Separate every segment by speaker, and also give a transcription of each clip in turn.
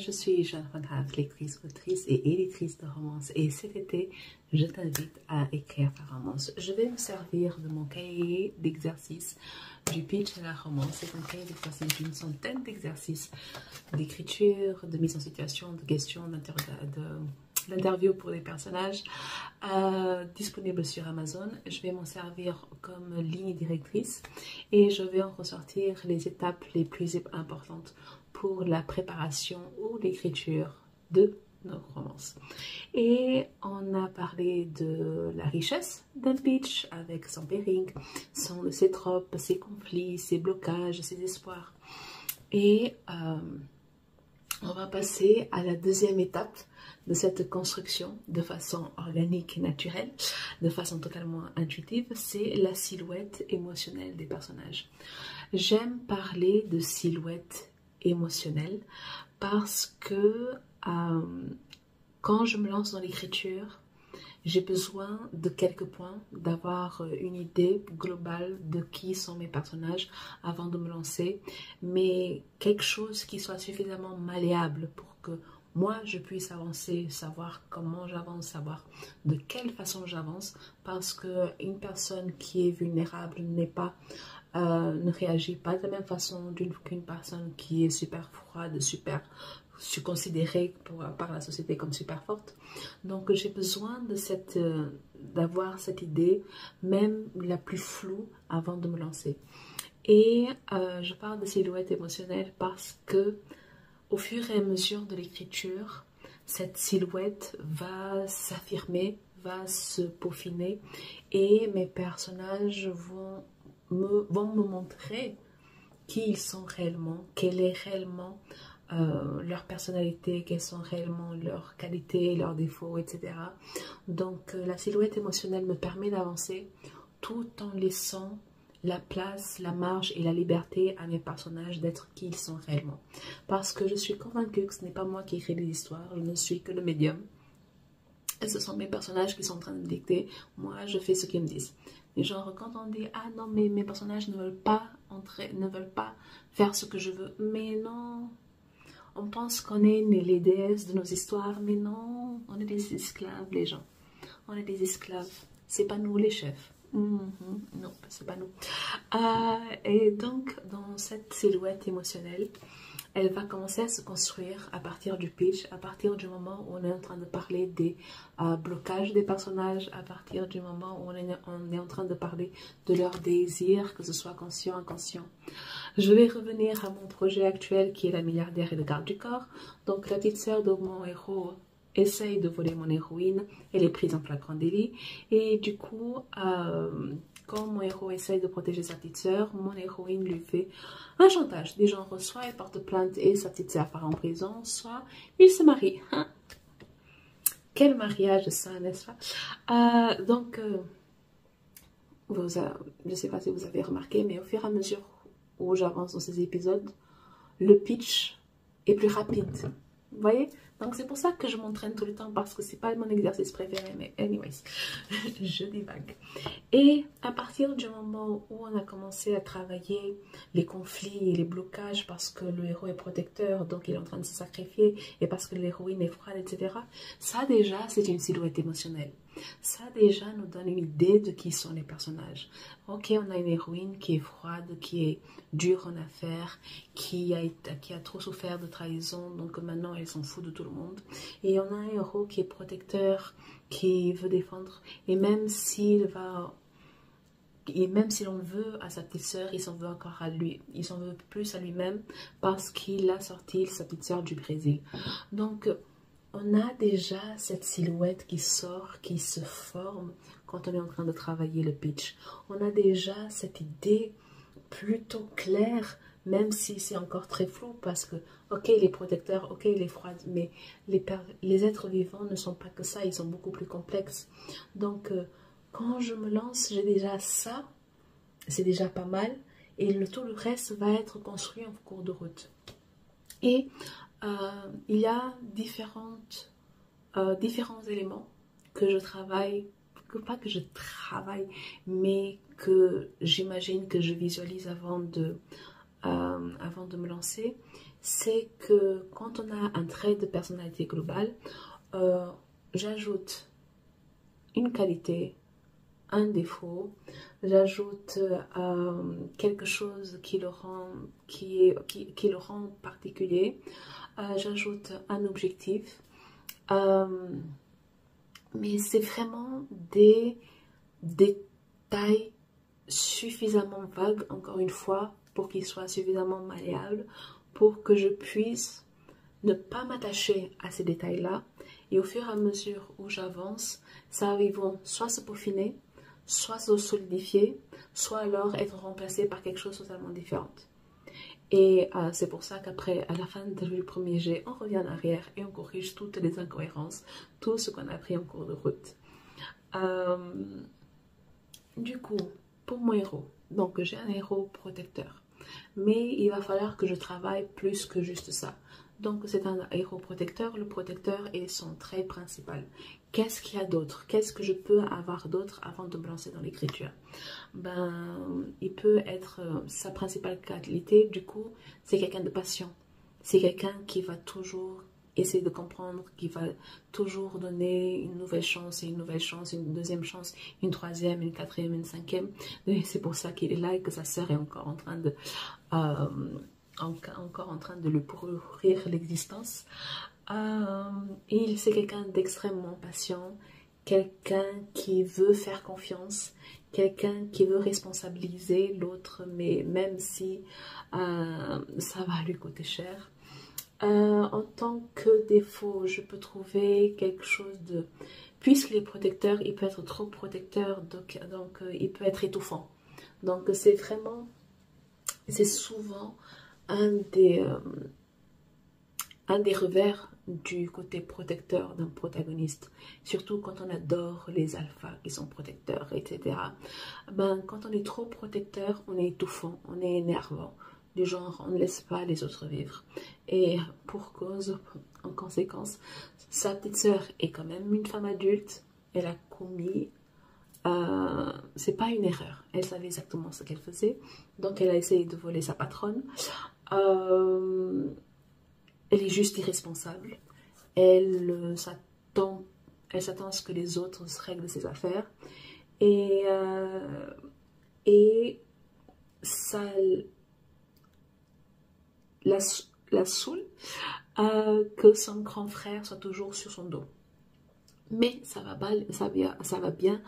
Speaker 1: je suis Jeanne Van Haaf, lectrice, autrice et éditrice de romances. Et cet été, je t'invite à écrire ta romance. Je vais me servir de mon cahier d'exercice du pitch de la romance. C'est un cahier d'exercice d'une centaine d'exercices d'écriture, de mise en situation, de questions, d'interview pour les personnages, disponible sur Amazon. Je vais m'en servir comme ligne directrice et je vais en ressortir les étapes les plus importantes pour la préparation ou l'écriture de nos romances. Et on a parlé de la richesse d'un pitch avec son pairing, ses tropes, ses conflits, ses blocages, ses espoirs. Et on va passer à la deuxième étape de cette construction de façon organique et naturelle, de façon totalement intuitive, c'est la silhouette émotionnelle des personnages. J'aime parler de silhouette émotionnelle parce que quand je me lance dans l'écriture, j'ai besoin de quelques points, d'avoir une idée globale de qui sont mes personnages avant de me lancer, mais quelque chose qui soit suffisamment malléable pour que moi je puisse avancer, savoir comment j'avance, savoir de quelle façon j'avance, parce qu'une personne qui est vulnérable ne réagit pas de la même façon qu'une personne qui est super froide, considérée par la société comme super forte. Donc j'ai besoin d'avoir cette idée, même la plus floue, avant de me lancer. Et je parle de silhouette émotionnelle parce que au fur et à mesure de l'écriture, cette silhouette va s'affirmer, va se peaufiner et mes personnages vont me montrer qui ils sont réellement, quelle est réellement leur personnalité, quelles sont réellement leurs qualités, leurs défauts, etc. Donc la silhouette émotionnelle me permet d'avancer tout en laissant la place, la marge et la liberté à mes personnages d'être qui ils sont réellement. Parce que je suis convaincue que ce n'est pas moi qui écris les histoires, je ne suis que le médium. Et ce sont mes personnages qui sont en train de me dicter, moi je fais ce qu'ils me disent. Et genre quand on dit, ah non mais mes personnages ne veulent pas faire ce que je veux, mais non. On pense qu'on est les déesses de nos histoires, mais non, on est des esclaves, les gens. On est des esclaves. C'est pas nous les chefs. Non, c'est pas nous. Et donc, dans cette silhouette émotionnelle, elle va commencer à se construire à partir du pitch, à partir du moment où on est en train de parler des blocages des personnages, à partir du moment où on est en train de parler de leurs désirs, que ce soit conscient ou inconscient. Je vais revenir à mon projet actuel qui est la milliardaire et le garde du corps. Donc la petite sœur de mon héros essaye de voler mon héroïne, elle est prise en flagrant délit et du coup quand mon héros essaye de protéger sa petite sœur, mon héroïne lui fait un chantage des genres, soit elle porte plainte et sa petite sœur part en prison, soit il se marie. Quel mariage ça, n'est-ce pas? Donc je ne sais pas si vous avez remarqué, mais au fur et à mesure où j'avance dans ces épisodes, le pitch est plus rapide. Vous voyez? Donc c'est pour ça que je m'entraîne tout le temps, parce que c'est pas mon exercice préféré, mais anyways, je divague. Et à partir du moment où on a commencé à travailler les conflits et les blocages, parce que le héros est protecteur, donc il est en train de se sacrifier, et parce que l'héroïne est froide, etc. Ça déjà, c'est une silhouette émotionnelle. Ça déjà nous donne une idée de qui sont les personnages. Ok, on a une héroïne qui est froide, qui est dure en affaires, qui a trop souffert de trahison, donc maintenant elle s'en fout de tout le monde. Et on a un héros qui est protecteur, qui veut défendre, et même s'il en veut à sa petite sœur, il s'en veut encore à lui, il s'en veut plus à lui-même parce qu'il a sorti sa petite sœur du Brésil. Donc on a déjà cette silhouette qui sort, qui se forme quand on est en train de travailler le pitch. On a déjà cette idée plutôt claire, même si c'est encore très flou, parce que, ok, il est protecteur, ok, il est froid, mais les êtres vivants ne sont pas que ça, ils sont beaucoup plus complexes. Donc, quand je me lance, j'ai déjà ça, c'est déjà pas mal, et tout le reste va être construit en cours de route. Et il y a différents éléments que je travaille, pas que je travaille, mais que j'imagine, que je visualise avant de avant de me lancer, c'est que quand on a un trait de personnalité globale, j'ajoute une qualité, un défaut, j'ajoute quelque chose qui le rend, qui le rend particulier, j'ajoute un objectif, mais c'est vraiment des détails suffisamment vagues, encore une fois, pour qu'ils soient suffisamment malléables, pour que je puisse ne pas m'attacher à ces détails-là. Et au fur et à mesure où j'avance, ça ils vont soit se peaufiner, soit se solidifier, soit alors être remplacé par quelque chose totalement différent. Et c'est pour ça qu'après, à la fin du premier jet, on revient en arrière et on corrige toutes les incohérences, tout ce qu'on a appris en cours de route. Du coup, pour mon héros, donc j'ai un héros protecteur, mais il va falloir que je travaille plus que juste ça. Donc c'est un héros protecteur, le protecteur est son trait principal. Qu'est-ce qu'il y a d'autre? Qu'est-ce que je peux avoir d'autre avant de me lancer dans l'écriture? Ben, il peut être sa principale qualité, du coup, c'est quelqu'un de patient. C'est quelqu'un qui va toujours essayer de comprendre, qui va toujours donner une nouvelle chance et une nouvelle chance, une deuxième chance, une troisième, une quatrième, une cinquième. C'est pour ça qu'il est là et que sa sœur est encore en train de... encore en train de lui pourrir l'existence. C'est quelqu'un d'extrêmement patient, quelqu'un qui veut faire confiance, quelqu'un qui veut responsabiliser l'autre, mais même si ça va lui coûter cher. En tant que défaut, je peux trouver quelque chose de... Puisqu'il est protecteur, il peut être trop protecteur, donc il peut être étouffant. Donc c'est vraiment... C'est souvent un des revers du côté protecteur d'un protagoniste, surtout quand on adore les alphas qui sont protecteurs, etc. Ben, quand on est trop protecteur, on est étouffant, on est énervant, du genre on ne laisse pas les autres vivre. Et pour cause, en conséquence, sa petite sœur est quand même une femme adulte, elle a commis... c'est pas une erreur, elle savait exactement ce qu'elle faisait, donc elle a essayé de voler sa patronne. Elle est juste irresponsable, elle s'attend à ce que les autres règlent ses affaires, et ça la saoule que son grand frère soit toujours sur son dos. Mais ça va bien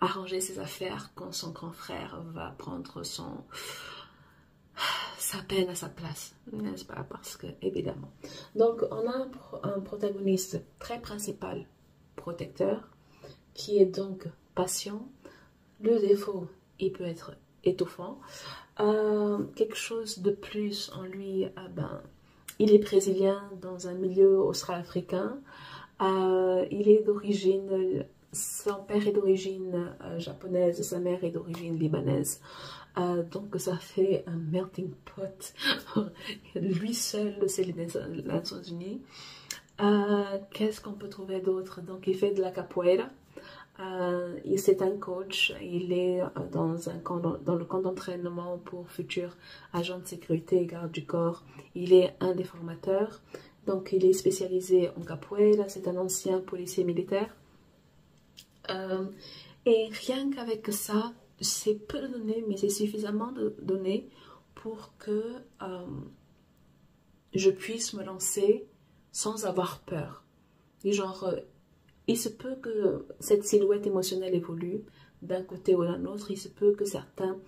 Speaker 1: arranger ses affaires quand son grand frère va prendre sa peine à sa place, n'est-ce pas? Parce que, évidemment. Donc, on a un protagoniste très principal, protecteur, qui est donc patient. Le défaut, il peut être étouffant. Quelque chose de plus en lui, il est brésilien dans un milieu austro-africain. Il est d'origine, son père est d'origine japonaise, sa mère est d'origine libanaise. Donc ça fait un melting pot. Lui seul, c'est les Nations Unies. Qu'est-ce qu'on peut trouver d'autre? Donc il fait de la capoeira. C'est un coach, il est dans le camp d'entraînement pour futurs agents de sécurité et garde du corps. Il est un des formateurs, donc il est spécialisé en capoeira, c'est un ancien policier militaire. Et rien qu'avec ça, c'est peu de données, mais c'est suffisamment de données pour que je puisse me lancer sans avoir peur. Et genre... il se peut que cette silhouette émotionnelle évolue d'un côté ou d'un autre. Il se peut que certains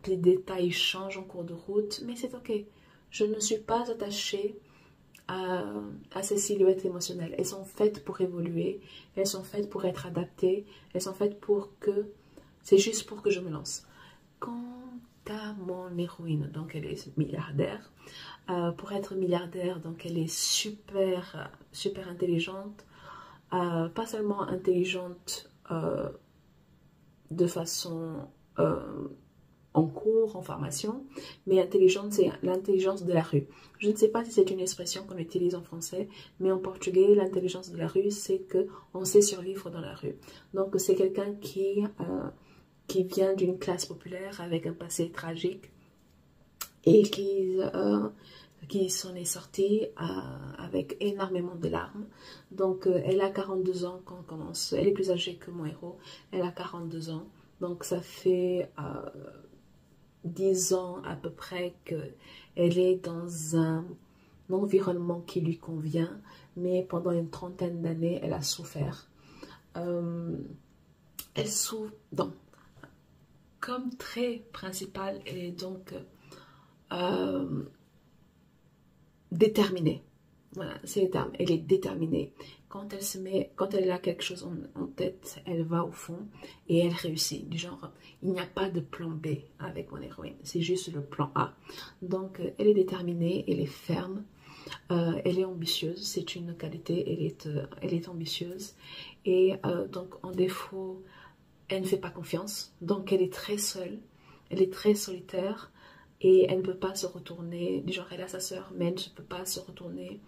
Speaker 1: des détails changent en cours de route. Mais c'est ok. Je ne suis pas attachée à ces silhouettes émotionnelles. Elles sont faites pour évoluer. Elles sont faites pour être adaptées. Elles sont faites pour que... C'est juste pour que je me lance. Quant à mon héroïne, donc elle est milliardaire. Pour être milliardaire, donc elle est super intelligente. Pas seulement intelligente de façon en cours, en formation, mais intelligente, c'est l'intelligence de la rue. Je ne sais pas si c'est une expression qu'on utilise en français, mais en portugais, l'intelligence de la rue, c'est qu'on sait survivre dans la rue. Donc c'est quelqu'un qui vient d'une classe populaire avec un passé tragique. et qui s'en est sortie avec énormément de larmes. Donc elle a 42 ans quand on commence, elle est plus âgée que mon héros, elle a 42 ans, donc ça fait 10 ans à peu près qu'elle est dans un environnement qui lui convient, mais pendant une trentaine d'années elle a souffert. Elle souffre, donc comme trait principal, elle est donc déterminée. Voilà, c'est le terme. Elle est déterminée. Quand elle a quelque chose en tête, elle va au fond et elle réussit. Du genre, il n'y a pas de plan B avec mon héroïne. C'est juste le plan A. Donc, elle est déterminée, elle est ferme, elle est ambitieuse. C'est une qualité. Elle est ambitieuse. Et donc, en défaut, elle ne fait pas confiance. Donc, elle est très seule. Elle est très solitaire. Et elle ne peut pas se retourner, du genre elle a sa sœur, mais elle ne peut pas se retourner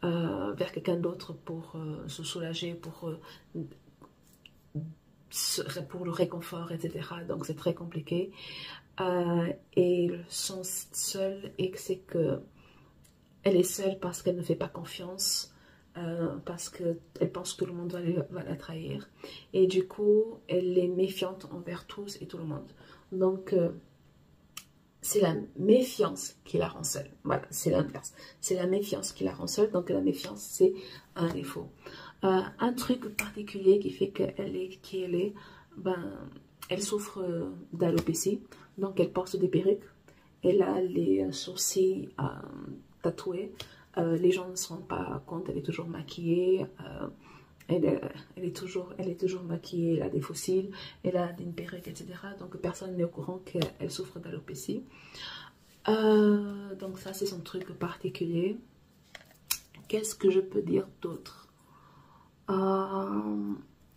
Speaker 1: vers quelqu'un d'autre pour se soulager, pour le réconfort, etc. Donc c'est très compliqué. Et son seul, c'est que elle est seule parce qu'elle ne fait pas confiance, parce qu'elle pense que le monde va la trahir. Et du coup, elle est méfiante envers tous et tout le monde. Donc, c'est la méfiance qui la rend seule. Voilà, c'est l'inverse. C'est la méfiance qui la rend seule. Donc la méfiance, c'est un défaut. Un truc particulier qui fait qu'elle est qui elle est, elle souffre d'alopécie. Donc elle porte des perruques. Elle a les sourcils tatoués. Les gens ne se rendent pas compte. Elle est toujours maquillée. Elle est toujours maquillée, elle a des fossiles, elle a une perruque, etc. Donc personne n'est au courant qu'elle souffre d'alopécie. Donc ça, c'est son truc particulier. Qu'est-ce que je peux dire d'autre?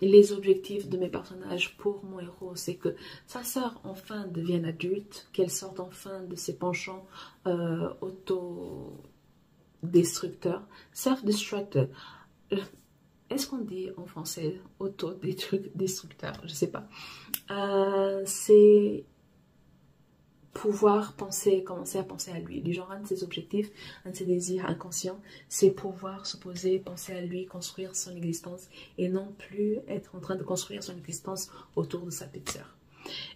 Speaker 1: Les objectifs de mes personnages pour mon héros, c'est que sa sœur enfin devienne adulte, qu'elle sorte enfin de ses penchants autodestructeurs, self-destructive. Est-ce qu'on dit en français autodestructeur? Je sais pas. C'est pouvoir commencer à penser à lui. Du genre, un de ses objectifs, un de ses désirs inconscients, c'est pouvoir se poser, penser à lui, construire son existence et non plus être en train de construire son existence autour de sa petite sœur.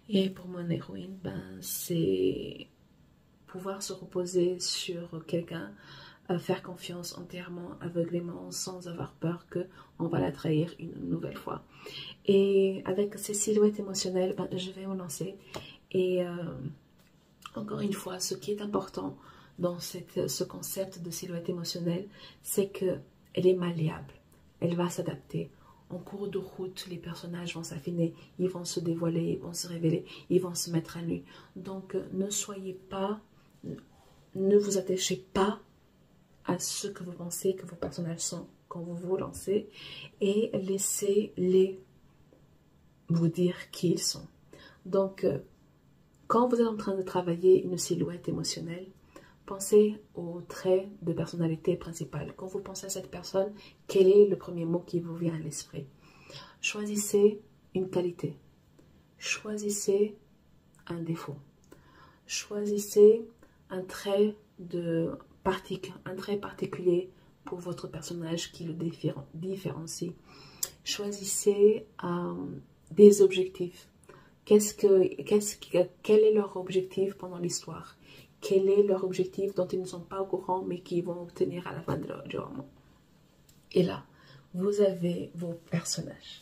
Speaker 1: Et pour mon héroïne, c'est pouvoir se reposer sur quelqu'un, faire confiance entièrement, aveuglément, sans avoir peur qu'on va la trahir une nouvelle fois. Et avec ces silhouettes émotionnelles, je vais me lancer. Et encore une fois, ce qui est important dans ce concept de silhouette émotionnelle, c'est qu'elle est malléable. Elle va s'adapter. En cours de route, les personnages vont s'affiner, ils vont se dévoiler, ils vont se révéler, ils vont se mettre à nu. Donc, ne vous attachez pas à ce que vous pensez que vos personnages sont quand vous vous lancez et laissez-les vous dire qui ils sont. Donc, quand vous êtes en train de travailler une silhouette émotionnelle, pensez aux traits de personnalité principale. Quand vous pensez à cette personne, quel est le premier mot qui vous vient à l'esprit? Choisissez une qualité. Choisissez un défaut. Choisissez un trait particulier pour votre personnage qui le différencie. Choisissez des objectifs. Quel est leur objectif pendant l'histoire? Quel est leur objectif dont ils ne sont pas au courant mais qu'ils vont obtenir à la fin du roman? Et là, vous avez vos personnages.